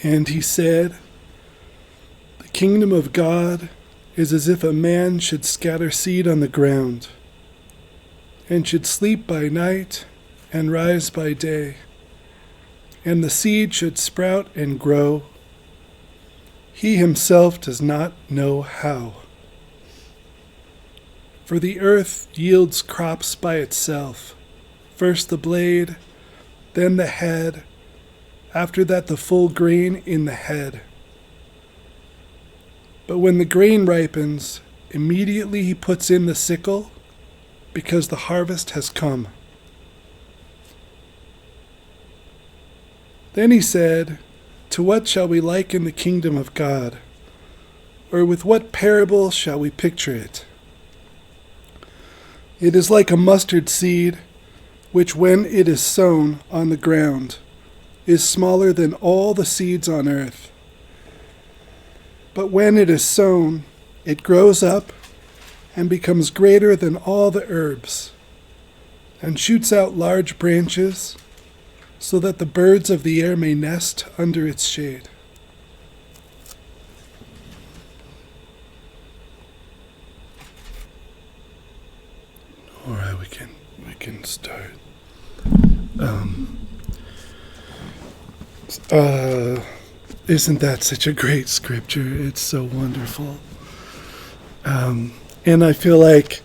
And he said, "The kingdom of God is as if a man should scatter seed on the ground, and should sleep by night and rise by day, and the seed should sprout and grow. He himself does not know how. For the earth yields crops by itself, first the blade, then the head, after that the full grain in the head. But when the grain ripens, immediately he puts in the sickle, because the harvest has come." Then he said, "To what shall we liken the kingdom of God? Or with what parable shall we picture it? It is like a mustard seed, which when it is sown on the ground, is smaller than all the seeds on earth. But when it is sown, it grows up and becomes greater than all the herbs, and shoots out large branches, so that the birds of the air may nest under its shade." All right, we can start. Isn't that such a great scripture? It's so wonderful. And I feel like,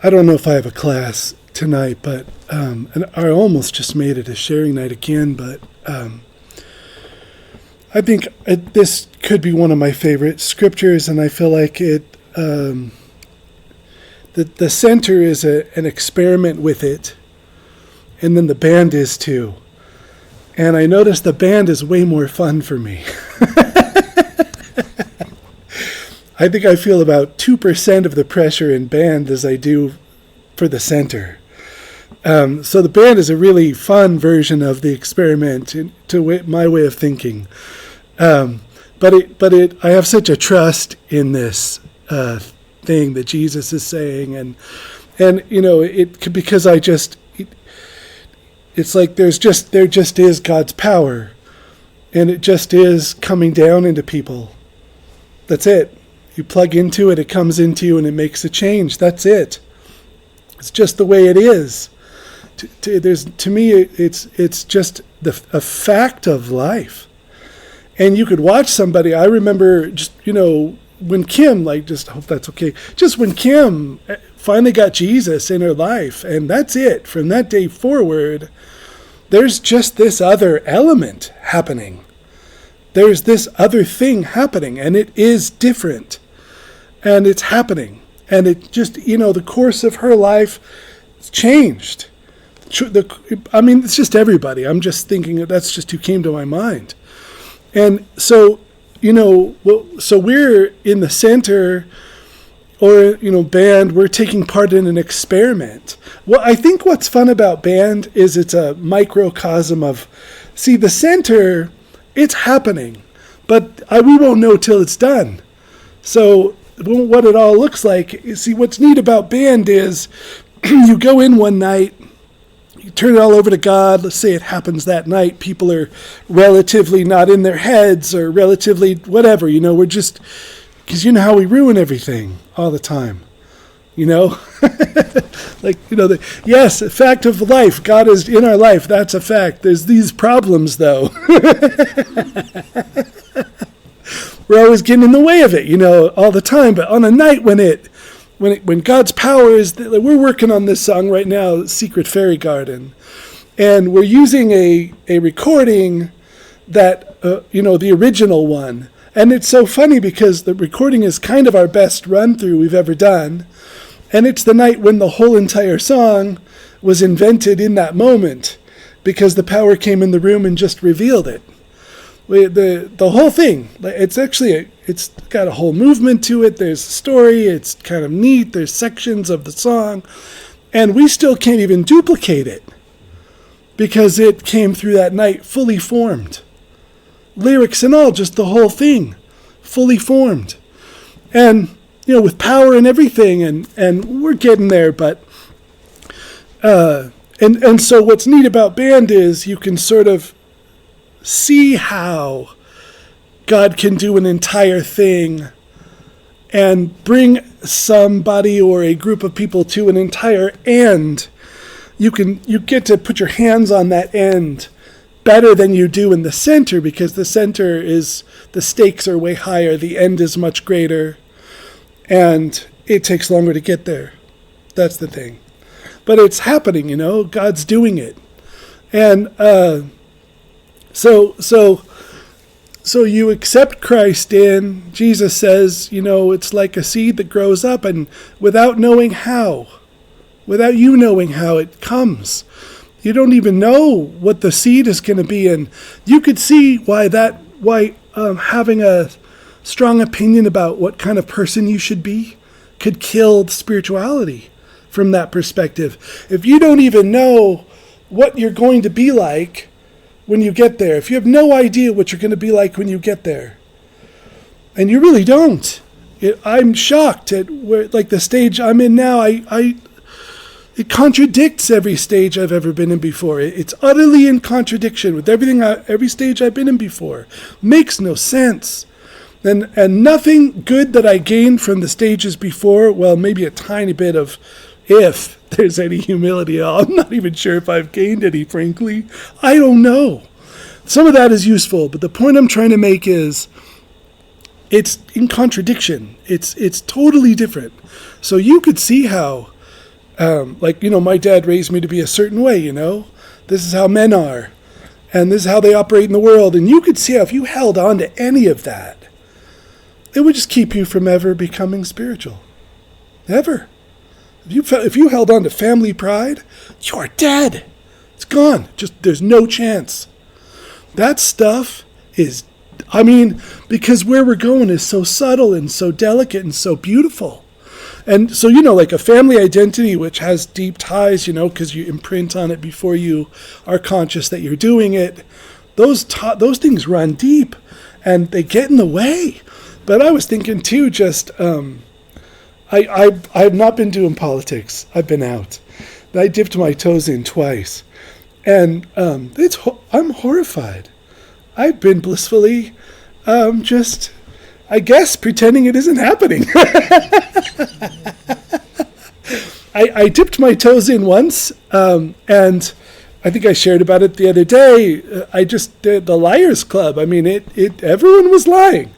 I don't know if I have a class tonight, but and I almost just made it a sharing night again, but I think this could be one of my favorite scriptures, and I feel like it, the center is an experiment with it, and then the band is too. And I noticed the band is way more fun for me. I think I feel about 2% of the pressure in band as I do for the center. So the band is a really fun version of the experiment, to my way of thinking. But I have such a trust in this thing that Jesus is saying, and because it's like there just is God's power, and it just is coming down into people. That's it. You plug into it, it comes into you, and it makes a change. That's it. It's just the way it is. To me, it's just a fact of life. And you could watch somebody. I remember just when Kim, I hope that's okay. Just when Kim finally got Jesus in her life, and that's it. From that day forward, there's just this other element happening. There's this other thing happening, and it is different. And it's happening. And it just, the course of her life changed. It's just everybody. I'm just thinking that's just who came to my mind. And so, so we're in the center, or, band, we're taking part in an experiment. Well, I think what's fun about band is it's a microcosm of, the center, it's happening, but we won't know till it's done. So what it all looks like, what's neat about band is you go in one night, you turn it all over to God. Let's say it happens that night. People are relatively not in their heads, or relatively whatever, we're just, because how we ruin everything all the time, yes, a fact of life. God is in our life. That's a fact. There's these problems, though. We're always getting in the way of it, all the time. But on a night when God's power is, we're working on this song right now, Secret Fairy Garden, and we're using a recording that, the original one. And it's so funny because the recording is kind of our best run through we've ever done. And it's the night when the whole entire song was invented in that moment, because the power came in the room and just revealed it. The whole thing, it's got a whole movement to it. There's a story. It's kind of neat. There's sections of the song. And we still can't even duplicate it, because it came through that night fully formed. Lyrics and all, just the whole thing, fully formed. And, with power and everything, and we're getting there, but, and so what's neat about band is you can sort of see how God can do an entire thing and bring somebody or a group of people to an entire end. You get to put your hands on that end better than you do in the center, because the center is, the stakes are way higher, the end is much greater, and it takes longer to get there. That's the thing. But it's happening, God's doing it. And so you accept Christ in. Jesus says, it's like a seed that grows up, and without you knowing how it comes. You don't even know what the seed is going to be, and you could see why having a strong opinion about what kind of person you should be could kill spirituality from that perspective. If you don't even know what you're going to be like when you get there, if you have no idea what you're going to be like when you get there, and you really don't, I'm shocked at the stage I'm in now. It contradicts every stage I've ever been in before. It's utterly in contradiction with every stage I've been in before. Makes no sense. And nothing good that I gained from the stages before, well, maybe a tiny bit of, if there's any humility, I'm not even sure if I've gained any, frankly. I don't know. Some of that is useful, but the point I'm trying to make is it's in contradiction. It's totally different. So you could see how, my dad raised me to be a certain way, This is how men are, and this is how they operate in the world. And you could see how if you held on to any of that, it would just keep you from ever becoming spiritual. Ever. If you held on to family pride, you're dead. It's gone. There's no chance. That stuff is, because where we're going is so subtle and so delicate and so beautiful. And so, like a family identity, which has deep ties, because you imprint on it before you are conscious that you're doing it, those things run deep and they get in the way. But I was thinking too, I've not been doing politics. I've been out. I dipped my toes in twice. And I'm horrified. I've been blissfully I guess, pretending it isn't happening. I dipped my toes in once, and I think I shared about it the other day. I just did the Liars Club. Everyone was lying.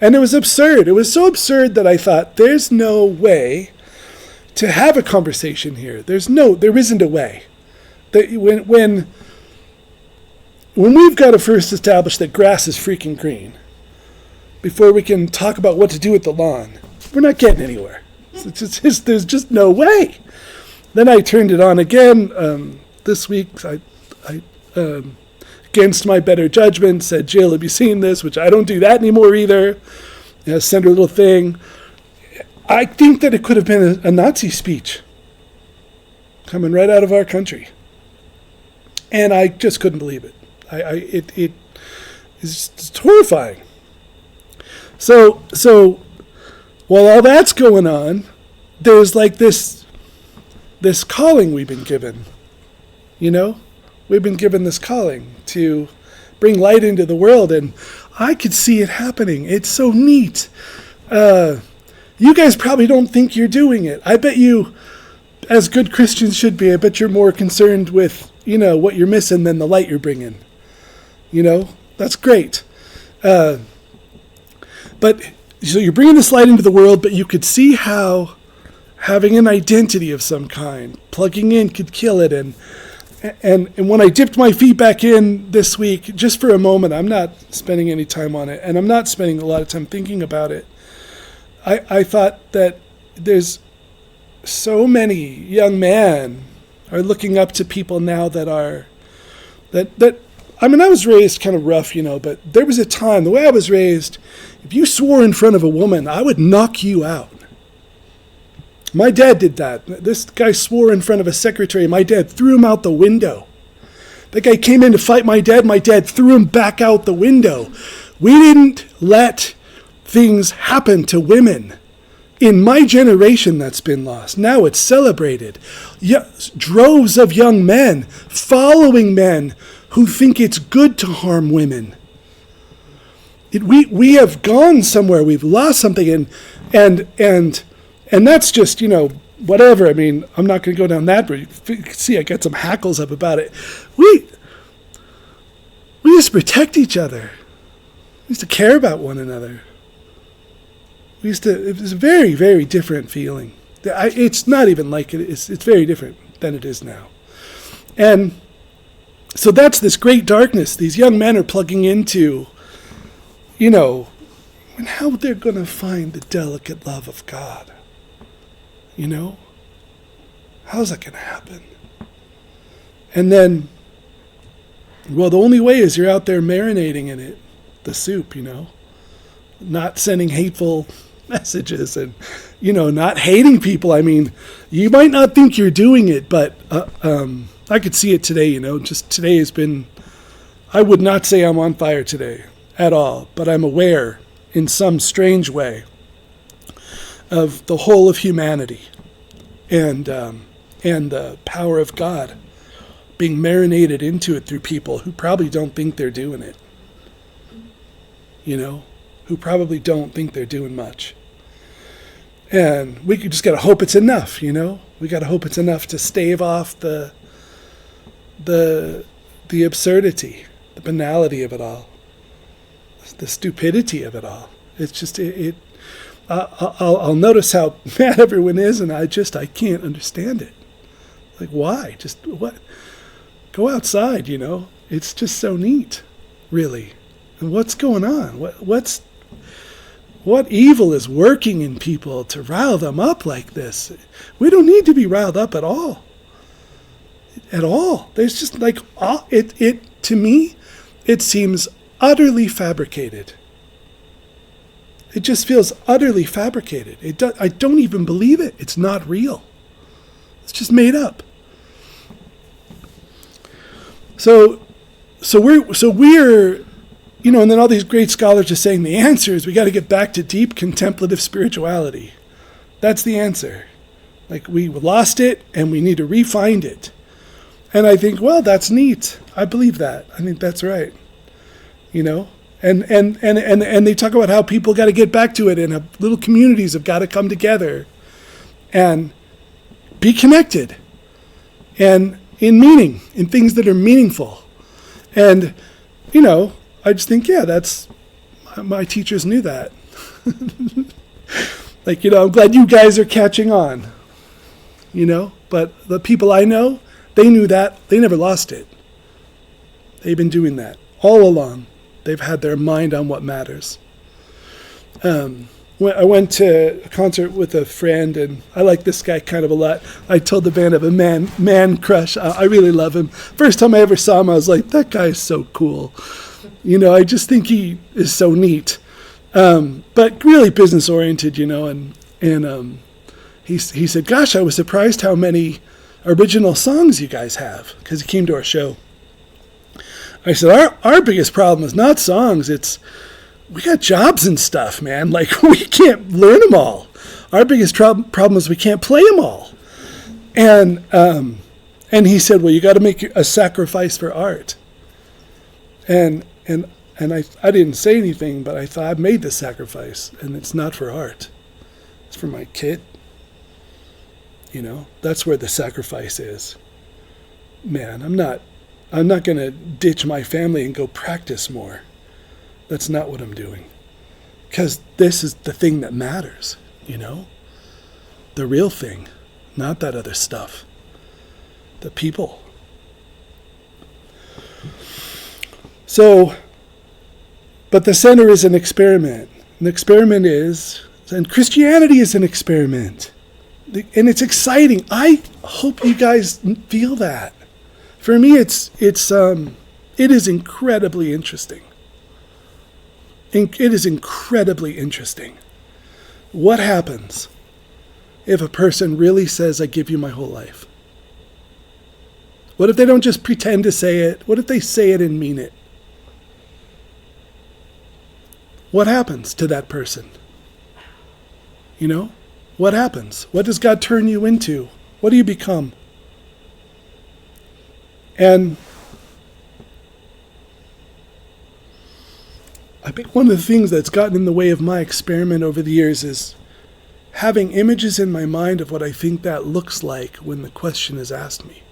And it was absurd. It was so absurd that I thought, there's no way to have a conversation here. There isn't a way. When we've got to first establish that grass is freaking green before we can talk about what to do with the lawn, we're not getting anywhere. There's just no way. Then I turned it on again this week. I against my better judgment, said, Jill, have you seen this? Which I don't do that anymore either. Send her a little thing. I think that it could have been a Nazi speech coming right out of our country. And I just couldn't believe it. It's horrifying. So while all that's going on, there's like this calling we've been given, We've been given this calling to bring light into the world, and I could see it happening. It's so neat. You guys probably don't think you're doing it. I bet you, as good Christians should be, I bet you're more concerned with, what you're missing than the light you're bringing. That's great. But so you're bringing this light into the world, but you could see how having an identity of some kind, plugging in, could kill it. And when I dipped my feet back in this week, just for a moment, I'm not spending any time on it, and I'm not spending a lot of time thinking about it. I thought that there's so many young men are looking up to people now that I was raised kind of rough, but there was a time, the way I was raised, if you swore in front of a woman, I would knock you out. My dad did that. This guy swore in front of a secretary. My dad threw him out the window. That guy came in to fight my dad. My dad threw him back out the window. We didn't let things happen to women. In my generation, that's been lost. Now it's celebrated. Droves of young men following men who think it's good to harm women. we have gone somewhere. We've lost something, and that's just, whatever. I mean, I'm not going to go down that route. See, I got some hackles up about it. We used to protect each other. We used to care about one another. It was a very, very different feeling. It's not even like it is. It's very different than it is now. And so that's this great darkness these young men are plugging into, and how they're going to find the delicate love of God. How's that going to happen? And then, well, the only way is you're out there marinating in it, the soup, not sending hateful messages and, not hating people. I mean, you might not think you're doing it, but I could see it today, just today has been, I would not say I'm on fire today at all, but I'm aware in some strange way of the whole of humanity and the power of God being marinated into it through people who probably don't think they're doing it, who probably don't think they're doing much. And we just got to hope it's enough, we got to hope it's enough to stave off the absurdity, the banality of it all, the stupidity of it all. It's just, I'll notice how mad everyone is, and I can't understand it. Like, why? Just what? Go outside, It's just so neat, really. And what's going on? What evil is working in people to rile them up like this? We don't need to be riled up at all. At all. There's just to me, it seems utterly fabricated. It just feels utterly fabricated. I don't even believe it. It's not real. It's just made up. So we're, and then all these great scholars are saying the answer is we got to get back to deep contemplative spirituality. That's the answer. Like, we lost it and we need to re-find it. And I think, well, that's neat. I believe that. I think that's right. And they talk about how people got to get back to it, and little communities have got to come together and be connected and in meaning, in things that are meaningful. And, I just think, yeah, that's, my teachers knew that. I'm glad you guys are catching on, but the people I know, they knew that. They never lost it. They've been doing that all along. They've had their mind on what matters. I went to a concert with a friend, and I like this guy kind of a lot. I told the band of a man crush. I really love him. First time I ever saw him, I was like, that guy is so cool. I just think he is so neat. But really business oriented, and he said, gosh, I was surprised how many original songs you guys have, because he came to our show. I said, our biggest problem is not songs, it's we got jobs and stuff, man. Like, we can't learn them all. Our biggest problem is we can't play them all. And he said, well, you got to make a sacrifice for art. And I didn't say anything, but I thought, I've made this sacrifice, and it's not for art. It's for my kid. That's where the sacrifice is. Man, I'm not going to ditch my family and go practice more. That's not what I'm doing. Because this is the thing that matters, The real thing, not that other stuff. The people. So, but the center is an experiment. An experiment is, and Christianity is an experiment. And it's exciting. I hope you guys feel that. For me, it is incredibly interesting. It is incredibly interesting. What happens if a person really says, I give you my whole life? What if they don't just pretend to say it? What if they say it and mean it? What happens to that person? What happens? What does God turn you into? What do you become? And I think one of the things that's gotten in the way of my experiment over the years is having images in my mind of what I think that looks like when the question is asked me.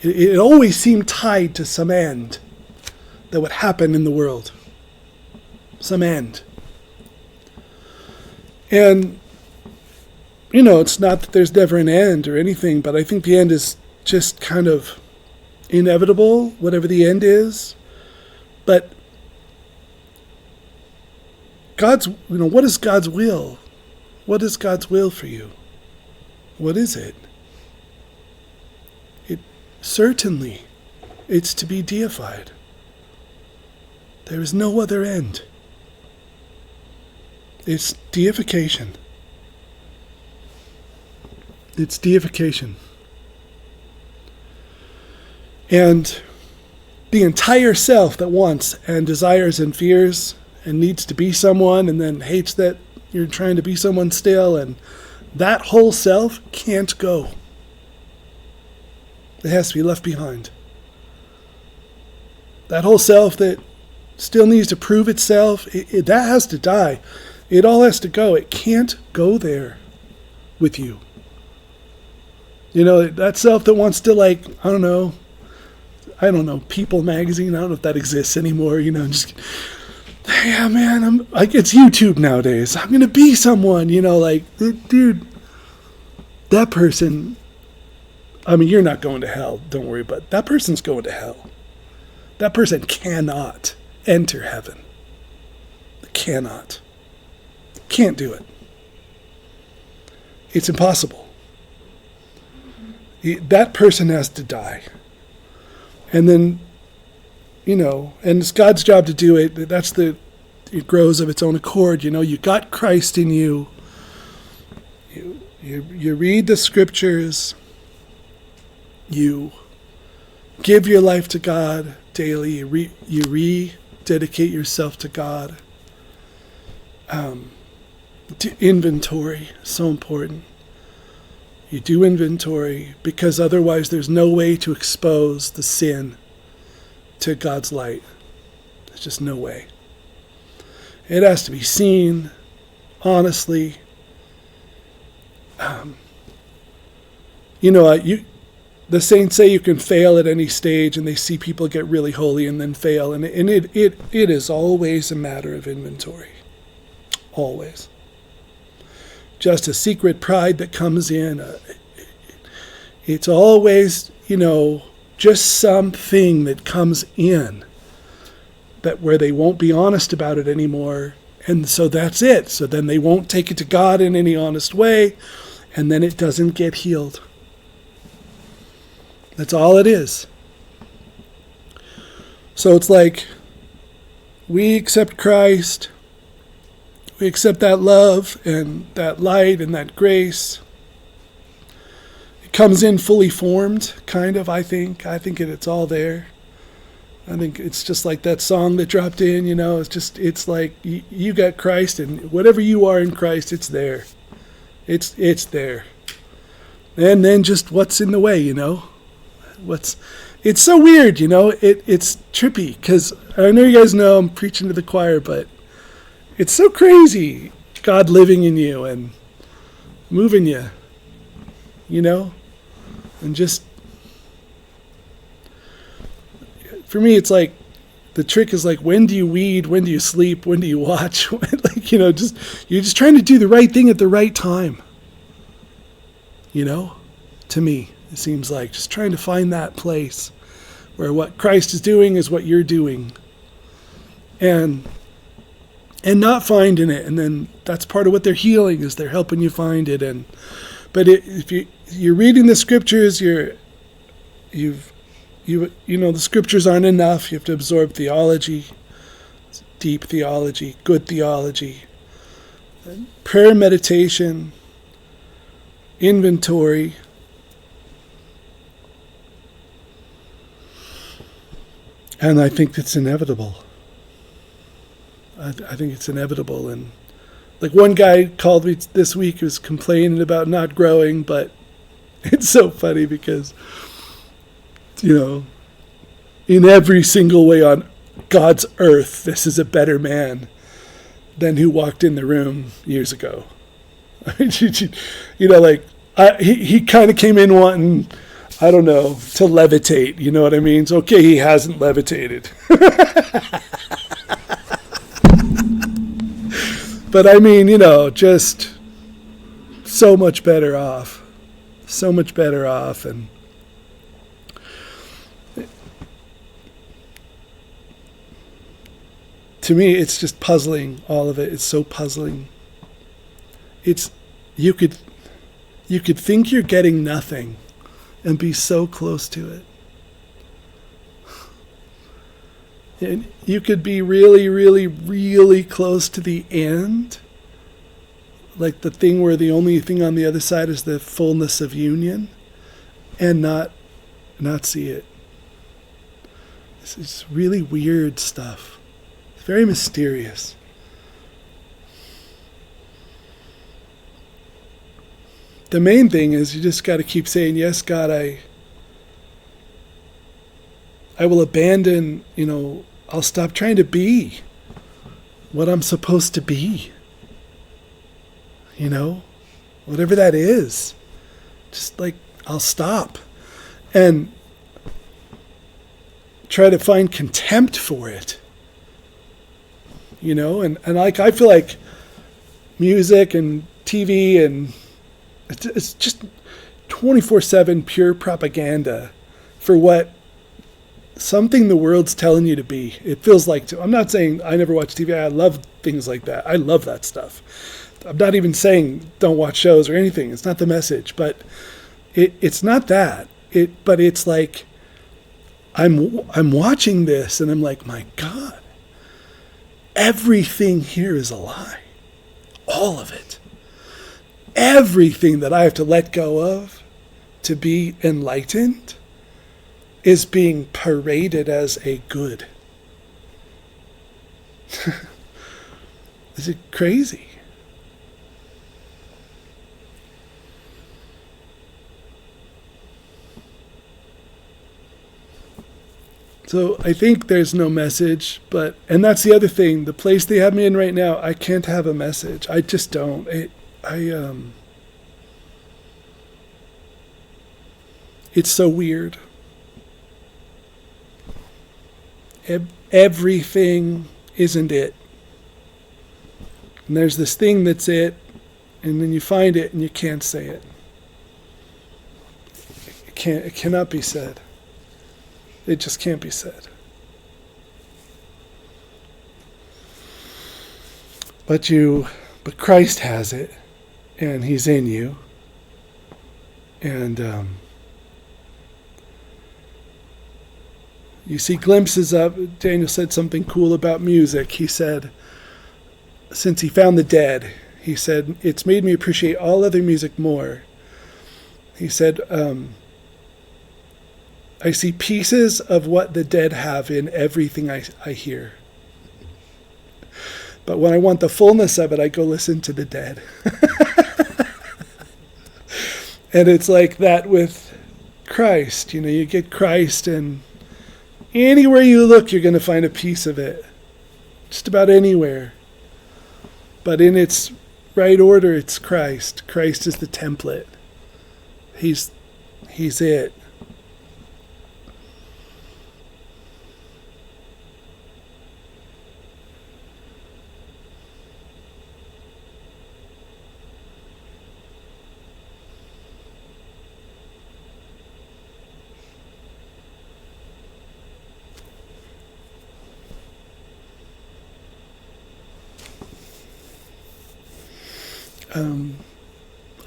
It always seemed tied to some end that would happen in the world. Some end. And, it's not that there's never an end or anything, but I think the end is just kind of inevitable, whatever the end is. But what is God's will? What is God's will for you? What is it? Certainly, it's to be deified. There is no other end. It's deification. It's deification. And the entire self that wants and desires and fears and needs to be someone and then hates that you're trying to be someone still, and that whole self can't go. It has to be left behind. That whole self that still needs to prove itself, that has to die. It all has to go. It can't go there with you. That self that wants to, I don't know, People magazine. I don't know if that exists anymore. Just, yeah, man, it's YouTube nowadays. I'm going to be someone, dude, that person, you're not going to hell, don't worry, but that person's going to hell. That person cannot enter heaven. Cannot. Can't do it. It's impossible. That person has to die. And then, and it's God's job to do it. It grows of its own accord. You got Christ in you. You read the scriptures. You give your life to God daily. You rededicate yourself to God. To inventory, so important. You do inventory because otherwise there's no way to expose the sin to God's light. There's just no way. It has to be seen honestly. The saints say you can fail at any stage, and they see people get really holy and then fail, and it is always a matter of inventory. Always. Just a secret pride that comes in. It's always, just something that comes in where they won't be honest about it anymore. And so that's it. So then they won't take it to God in any honest way. And then it doesn't get healed. That's all it is. So it's like we accept Christ. We accept that love and that light and that grace. It comes in fully formed, kind of, I think. I think it's all there. I think it's just like that song that dropped in, it's like you got Christ, and whatever you are in Christ, it's there. It's there. And then just what's in the way, it's so weird, it's trippy, because I know you guys know I'm preaching to the choir, but it's so crazy, God living in you and moving you, and just, for me, it's like, the trick is like, when do you weed? When do you sleep? When do you watch? You're just trying to do the right thing at the right time. To me, it seems like just trying to find that place where what Christ is doing is what you're doing. And not finding it, and then that's part of what they're healing, is they're helping you find it. But if you're reading the scriptures, the scriptures aren't enough. You have to absorb theology, deep theology, good theology, prayer, meditation, inventory. And I think it's inevitable. I think it's inevitable. And like one guy called me this week who was complaining about not growing, but it's so funny because, in every single way on God's earth, this is a better man than who walked in the room years ago. You know, like, he kind of came in wanting, I don't know, to levitate. You know what I mean? It's okay, he hasn't levitated. But I mean, you know, just so much better off. So much better off. And to me, it's just puzzling, all of it. It's so puzzling. You could think you're getting nothing and be so close to it. And you could be really, really, really close to the end. Like the thing where the only thing on the other side is the fullness of union, and not see it. This is really weird stuff. It's very mysterious. The main thing is you just got to keep saying, yes, God, I will abandon, you know, I'll stop trying to be what I'm supposed to be. You know, whatever that is. Just like, I'll stop. And try to find contempt for it. You know, and like, I feel like music and TV and it's just 24/7 pure propaganda for what something the world's telling you to be. It feels like I'm not saying I never watch TV. I love things like that. I love that stuff. I'm not even saying don't watch shows or anything. It's not the message, but it's not that. But it's like I'm watching this and I'm like, my God, everything here is a lie. All of it. Everything that I have to let go of to be enlightened is being paraded as a good. Is it crazy? So I think there's no message, and that's the other thing. The place they have me in right now, I can't have a message. I just don't. It's so weird. Everything isn't it. And there's this thing that's it, and then you find it and you can't say it. It cannot be said. It just can't be said. But Christ has it, and he's in you. And you see glimpses of, Daniel said something cool about music. He said, since he found the Dead, he said, it's made me appreciate all other music more. He said, I see pieces of what the Dead have in everything I hear. But when I want the fullness of it, I go listen to the Dead. And it's like that with Christ. You know, you get Christ, and anywhere you look, you're going to find a piece of it. Just about anywhere. But in its right order, it's Christ. Christ is the template. He's it.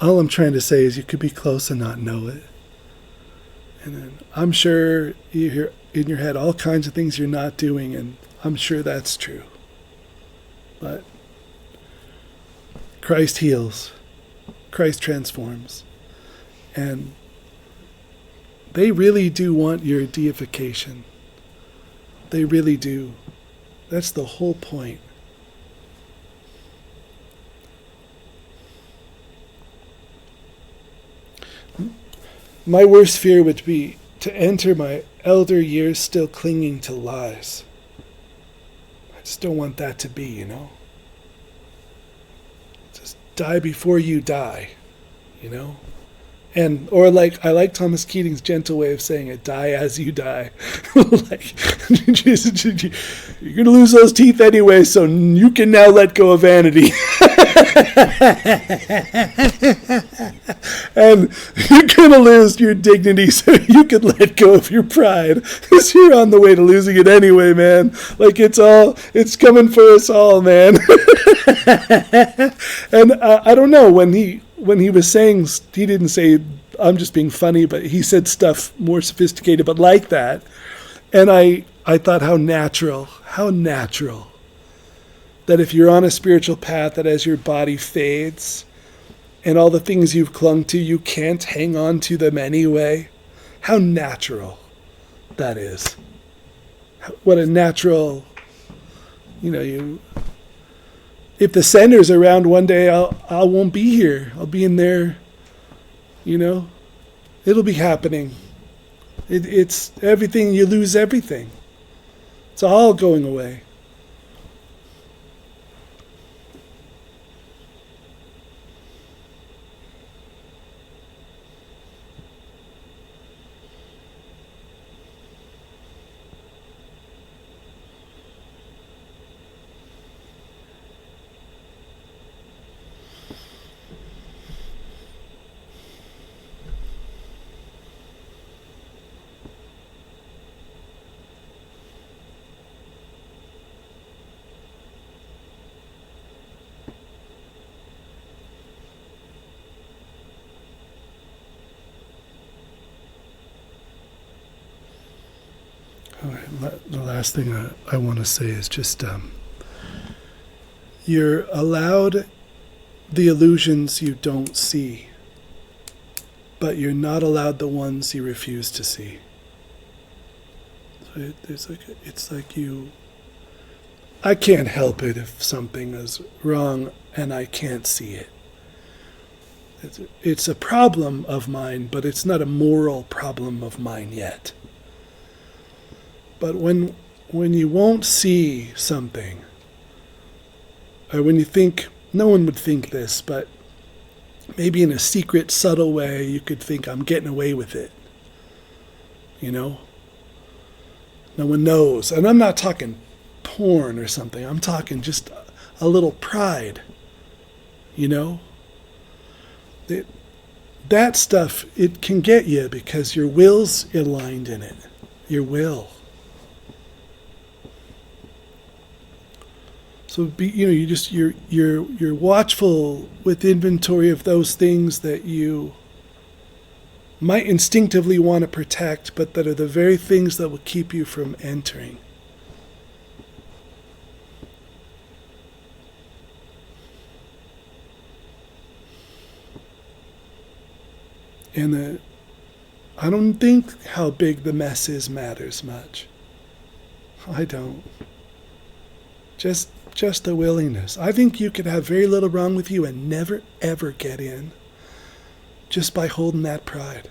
All I'm trying to say is you could be close and not know it. And then I'm sure you hear in your head all kinds of things you're not doing, and I'm sure that's true. But Christ heals. Christ transforms. And they really do want your deification. They really do. That's the whole point. My worst fear would be to enter my elder years still clinging to lies. just don't want that to be, you know? Just die before you die, you know? And, or like, I like Thomas Keating's gentle way of saying it, die as you die. Like, you're going to lose those teeth anyway, so you can now let go of vanity. And you're going to lose your dignity, so you can let go of your pride. Because you're on the way to losing it anyway, man. Like, it's coming for us all, man. And I don't know, when he was saying, he didn't say, I'm just being funny, but he said stuff more sophisticated, but like that. And I thought how natural, that if you're on a spiritual path, that as your body fades and all the things you've clung to, you can't hang on to them anyway. How natural that is. What a natural, if the center's around one day, I won't be here. I'll be in there, it'll be happening. It's everything, you lose everything. It's all going away. All right, the last thing I want to say is just you're allowed the illusions you don't see, but you're not allowed the ones you refuse to see. So it's like I can't help it if something is wrong and I can't see it. It's a problem of mine, but it's not a moral problem of mine yet. But when you won't see something, or when you think, no one would think this, but maybe in a secret, subtle way, you could think, I'm getting away with it. No one knows. And I'm not talking porn or something. I'm talking just a little pride. That stuff, it can get you because your will's aligned in it. Your will. So you're watchful with inventory of those things that you might instinctively want to protect, but that are the very things that will keep you from entering. And I don't think how big the mess is matters much. I don't. Just the willingness. I think you could have very little wrong with you and never, ever get in just by holding that pride.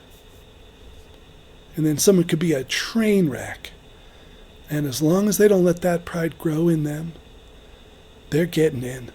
And then someone could be a train wreck. And as long as they don't let that pride grow in them, they're getting in.